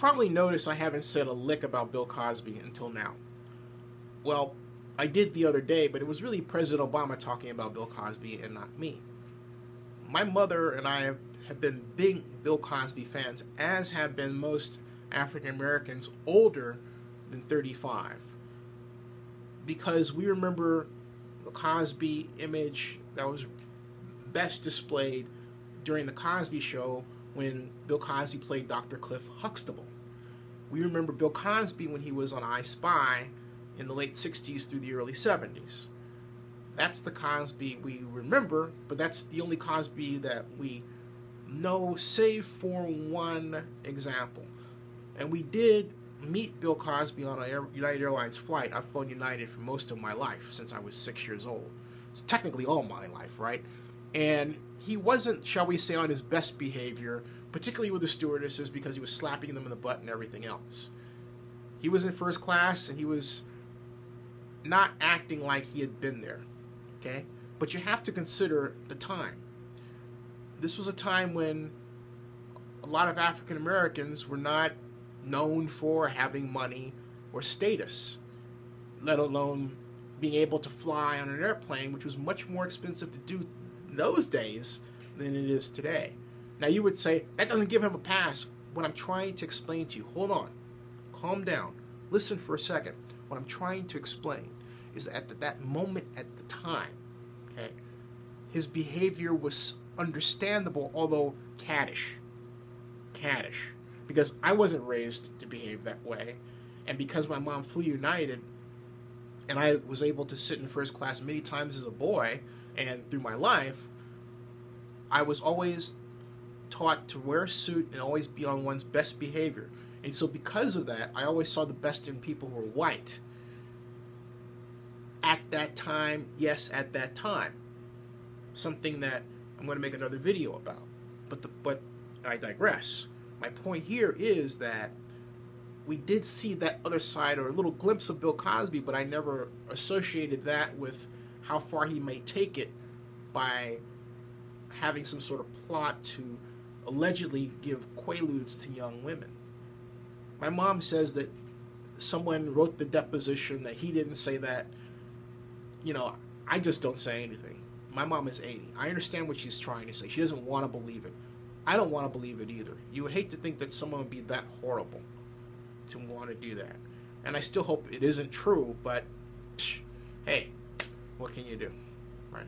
probably noticed I haven't said a lick about Bill Cosby until now. Well, I did the other day, but it was really President Obama talking about Bill Cosby and not me. My mother and I have been big Bill Cosby fans, as have been most African Americans older than 35. Because we remember the Cosby image that was best displayed during the Cosby Show when Bill Cosby played Dr. Cliff Huxtable. We remember Bill Cosby when he was on I Spy in the late 60s through the early 70s. That's the Cosby we remember, but that's the only Cosby that we know, save for one example. And we did meet Bill Cosby on a United Airlines flight. I've flown United for most of my life, since I was 6 years old. It's technically all my life, right? And he wasn't, shall we say, on his best behavior, particularly with the stewardesses, because he was slapping them in the butt and everything else. He was in first class, and he was not acting like he had been there, okay? But you have to consider the time. This was a time when a lot of African Americans were not known for having money or status, let alone being able to fly on an airplane, which was much more expensive to do in those days than it is today. Now you would say, that doesn't give him a pass. What I'm trying to explain to you, hold on, calm down, listen for a second. What I'm trying to explain is that at that moment at the time, okay, his behavior was understandable, although caddish. Because I wasn't raised to behave that way, and because my mom flew United, and I was able to sit in first class many times as a boy, and through my life, I was always taught to wear a suit and always be on one's best behavior. And so because of that, I always saw the best in people who were white. At that time, yes, at that time. Something that I'm going to make another video about. But I digress. My point here is that we did see that other side, or a little glimpse of Bill Cosby, but I never associated that with how far he may take it by having some sort of plot to allegedly give quaaludes to young women. My mom says that someone wrote the deposition that he didn't say that. You know, I just don't say anything. My mom is 80. I understand what she's trying to say. She doesn't want to believe it. I don't want to believe it either. You would hate to think that someone would be that horrible to want to do that. And I still hope it isn't true, but hey, what can you do, right?